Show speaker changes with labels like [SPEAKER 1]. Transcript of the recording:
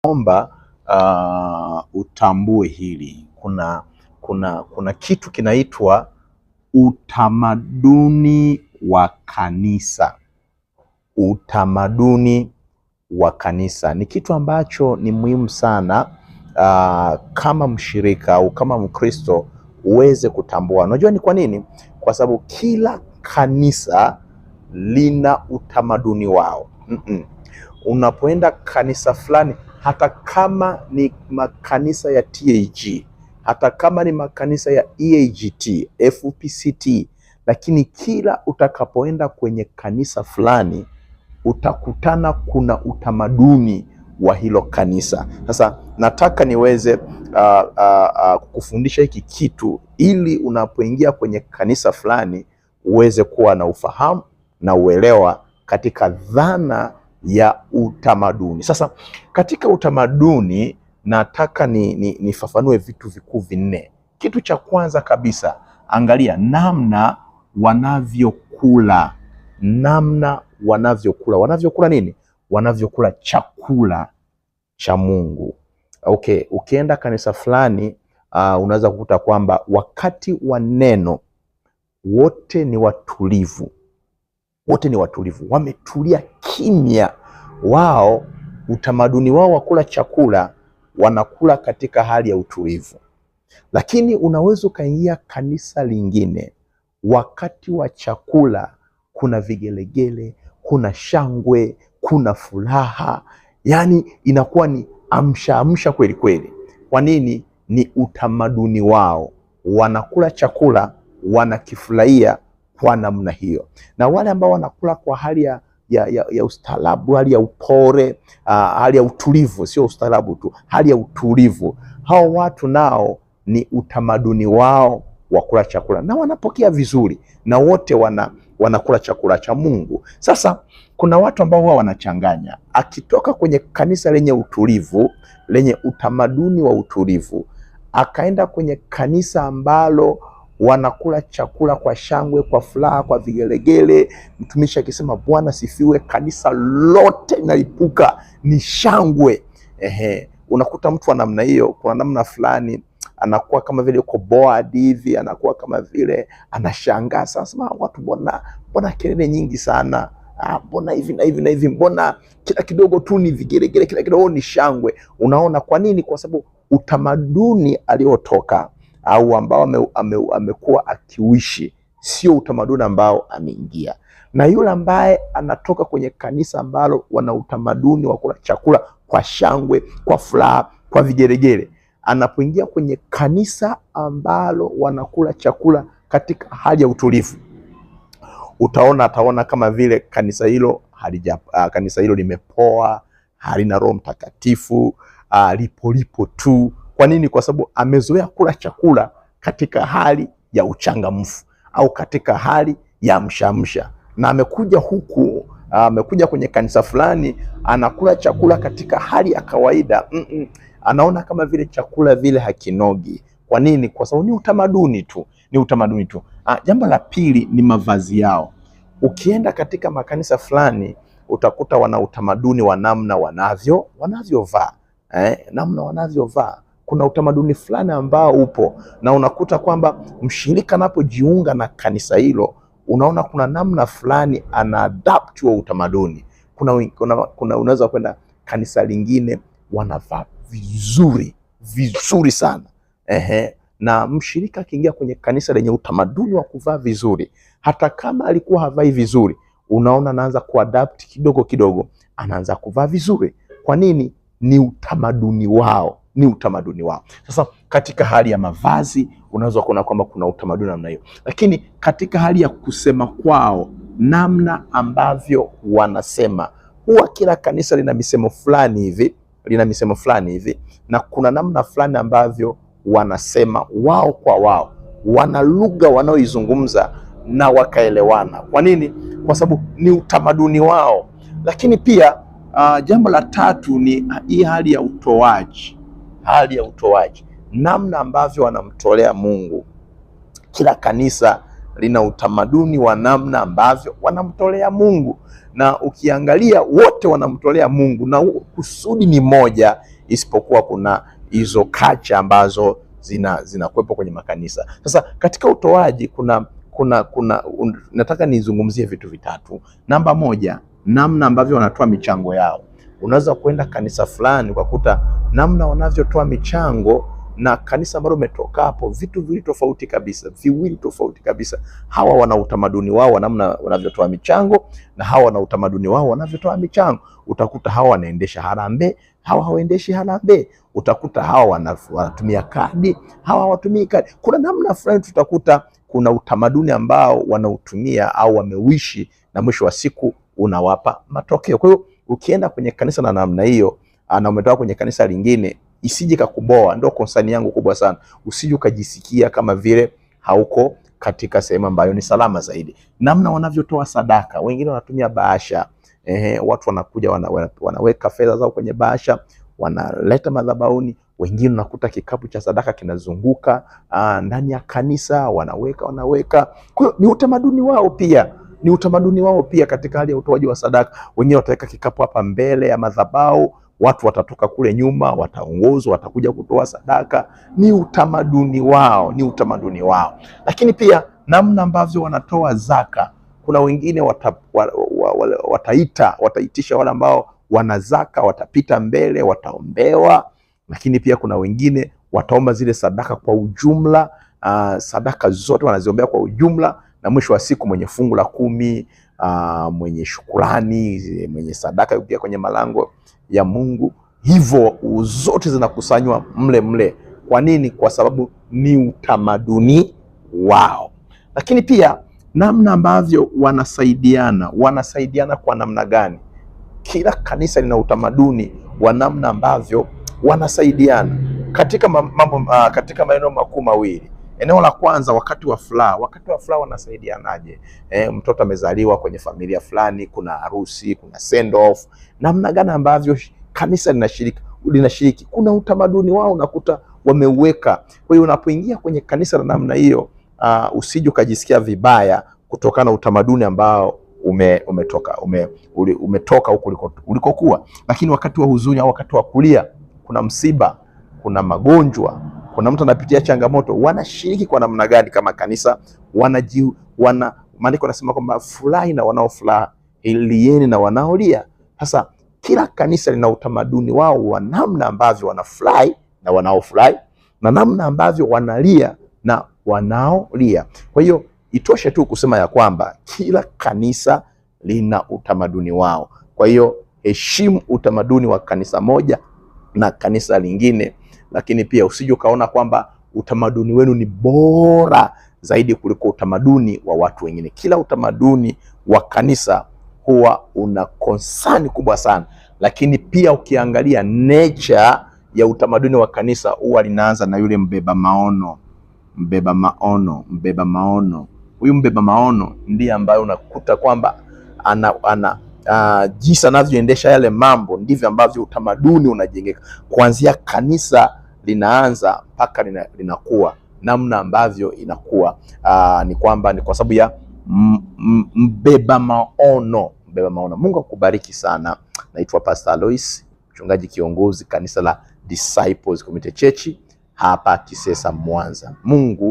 [SPEAKER 1] Omba utambue hili. Kuna kitu kinaitwa utamaduni wa kanisa. Utamaduni wa kanisa ni kitu ambacho ni muhimu sana kama mshirika au kama Mkristo uweze kutambua. Unajua ni kwa nini? Kwa sababu kila kanisa lina utamaduni wao. Unapoenda kanisa fulani, hata kama ni makanisa ya TAG, hata kama ni makanisa ya EAGT, FPCT, lakini kila utakapoenda kwenye kanisa fulani utakutana kuna utamaduni wa hilo kanisa. Sasa nataka niweze kukufundisha hiki kitu ili unapoingia kwenye kanisa fulani uweze kuwa na ufahamu na uelewa katika dhana ya utamaduni. Sasa katika utamaduni nataka nifafanue vitu vikuu vinne. Kitu cha kwanza kabisa, angalia namna wanavyokula. Namna wanavyokula. Wanavyokula nini? Wanavyokula chakula cha Mungu. Okay, ukienda kanisa fulani unaweza kukuta kwamba wakati wa neno wote ni watulivu. Wote ni watulivu, wametulia kimya. Wao utamaduni wao wa kula chakula, wanakula katika hali ya utulivu. Lakini unaweza ukaingia kanisa lingine, wakati wa chakula kuna vigelegele, kuna shangwe, kuna furaha, yani inakuwa ni amsha kweli kweli. Kwa nini? Ni utamaduni wao, wanakula chakula, wanakifurahia kwa namna hiyo. Na wale ambao wanakula kwa hali ya ustaarabu, hali ya upole, hali ya utulivu, sio ustaarabu tu, hali ya utulivu, hao watu nao ni utamaduni wao wa kula chakula na wanapokea vizuri, na wote wanakula chakula cha Mungu. Sasa kuna watu ambao huwa wanachanganya, akitoka kwenye kanisa lenye utulivu, lenye utamaduni wa utulivu, akaenda kwenye kanisa ambalo wanakula chakula kwa shangwe, kwa furaha, kwa vigelegele, mtumishi akisema Bwana sifiwe, kanisa lote linalipuka, ni shangwe. Unakuta mtu wa namna hiyo, kwa namna fulani anakuwa kama vile uko bored hivi, anakuwa kama vile anashangaa. Sasa watu mbona kelele nyingi sana, mbona hivi na hivi na hivi, mbona kila kidogo tu ni vigelegele, kila kidogo ni shangwe. Unaona kwa nini? Kwa sababu utamaduni aliotoka au ambao amekuwa akiuishi sio utamaduni ambao ameingia. Na yule ambaye anatoka kwenye kanisa ambalo wana utamaduni wa kula chakula kwa shangwe, kwa furaha, kwa vigelegele, anapoingia kwenye kanisa ambalo wanakula chakula katika hali ya utulivu, ataona kama vile kanisa hilo limepoa, halina Roho Mtakatifu, lipo tu. Kwa nini? Kwa sababu amezoea kula chakula katika hali ya uchangamfu au katika hali ya mshamsha, na amekuja kwenye kanisa fulani anakula chakula katika hali ya kawaida. Anaona kama vile chakula vile hakinogi. Kwa nini? Kwa sababu ni utamaduni tu. Jambo la pili ni mavazi yao. Ukienda katika makanisa fulani utakuta wana utamaduni wa namna wanavyovaa. Namna wanavyovaa, kuna utamaduni fulani ambao upo, na unakuta kwamba mshirika anapojiunga na kanisa hilo, unaona kuna namna fulani ana adapt wa utamaduni. Unaweza kwenda kanisa lingine wanavaa vizuri sana. Na mshirika akiingia kwenye kanisa lenye utamaduni wa kuvaa vizuri, hata kama alikuwa havai vizuri, unaona anaanza kuadapt kidogo, anaanza kuvaa vizuri. Kwa nini? Ni utamaduni wao. Sasa katika hali ya mavazi unaweza kuona kwamba kuna utamaduni namna hiyo, lakini katika hali ya kusema kwao, namna ambavyo wanasema, huwa kila kanisa lina misemo fulani hivi, na kuna namna fulani ambavyo wanasema wao kwa wao, wana lugha wanaoizungumza na wakaelewana. Kwa nini? Kwa sababu ni utamaduni wao. Lakini pia jambo la tatu ni hii hali ya utoaji. Namna ambavyo wanamtolea Mungu. Kila kanisa lina utamaduni wa namna ambavyo wanamtolea Mungu, na ukiangalia wote wanamtolea Mungu na kusudi ni moja, isipokuwa kuna hizo kacha ambazo zinakuwepo kwenye makanisa. Sasa katika utoaji nataka nizungumzie vitu vitatu. Namba moja, namna ambavyo wanatoa michango yao. Unaweza kwenda kanisa fulani ukakuta namna wanavyotoa michango na kanisa ambalo umetoka hapo, vitu viwili tofauti kabisa. Hawa wana utamaduni wao namna wanavyotoa michango, na hawa wana utamaduni wao wanavyotoa michango. Utakuta hawa wanaendesha harambee, hawa hawaendeshi harambee. Utakuta hawa wanatumia kadi, hawa hawatumii kadi. Kuna namna fulani tutakuta kuna utamaduni ambao wanautumia au wameuishi, na mwisho wa siku unawapa matokeo. Kwa hiyo ukienda kwenye kanisa na namna hiyo na umetoka kwenye kanisa lingine, isije kukuboa. Ndio konsani yangu kubwa sana, usije ukajisikia kama vile hauko katika sehemu ambayo ni salama zaidi. Namna wanavyotoa sadaka, wengine wanatumia bahasha. Watu wanakuja wanaweka fedha zao kwenye bahasha, wanaleta madhabahuni. Wengine unakuta kikapu cha sadaka kinazunguka ndani ya kanisa, wanaweka. Kwa hiyo ni utamaduni wao pia katika hali ya utoaji wa sadaka. Wengine wataweka kikapu hapa mbele ya madhabahu, watu watatoka kule nyuma, wataongozwa, watakuja kutoa sadaka. Ni utamaduni wao. Lakini pia namna ambavyo wanatoa zaka. Kuna wengine wataitisha wale ambao wana zaka, watapita mbele, wataombewa. Lakini pia kuna wengine wataomba zile sadaka kwa ujumla. Sadaka zote wanaziombea kwa ujumla, na mwisho wa siku mwenye fungu la 10, mwenye shukurani, mwenye sadaka pia kwenye malango ya Mungu, hivyo zote zinakusanywa mle. Kwa nini? Kwa sababu ni utamaduni wao. Lakini pia namna ambavyo wanasaidiana kwa namna gani? Kila kanisa lina utamaduni wa namna ambavyo wanasaidiana katika katika maeneo makuu mawili. Eneo la kwanza, wakati wa furaha wanasaidianaje? Mtoto amezaliwa kwenye familia fulani, kuna harusi, kuna send off. Namna gani ambavyo kanisa linashiriki, kuna utamaduni wao unakuta wameuweka. Kwa hiyo unapoingia kwenye kanisa la namna hiyo, usije ukajisikia vibaya kutokana na utamaduni ambao umetoka huko ulikokuwa. Lakini wakati wa huzuni au wakati wa kulia, kuna msiba, kuna magonjwa, kuna mtu anapitia changamoto, wanashiriki kwa namna gani kama kanisa? Maandiko yanasema kwamba furahi na wanaofurahi, lieni na wanaolia. Sasa kila kanisa lina utamaduni wao wa namna ambavyo wanafurahi na wanaofurahi, na namna ambavyo wanalia na wanaolia. Kwa hiyo itoshe tu kusema ya kwamba kila kanisa lina utamaduni wao. Kwa hiyo heshimu utamaduni wa kanisa moja na kanisa lingine, lakini pia usije ukaona kwamba utamaduni wenu ni bora zaidi kuliko utamaduni wa watu wengine. Kila utamaduni wa kanisa huwa una konsani kubwa sana, lakini pia ukiangalia nature ya utamaduni wa kanisa huwa linaanza na yule mbeba maono. Huyu mbeba maono ndiye ambaye unakuta kwamba jinsi anavyoendesha yale mambo ndivyo ambavyo utamaduni unajengeka. Kuanzia kanisa linaanza mpaka linakuwa, namna ambavyo inakuwa ni kwamba ni kwa sababu ya mbeba maono. Mungu akubariki sana. Naitwa Pastor Alois, mchungaji kiongozi kanisa la Disciples Community Church hapa Kisesa, Mwanza. Mungu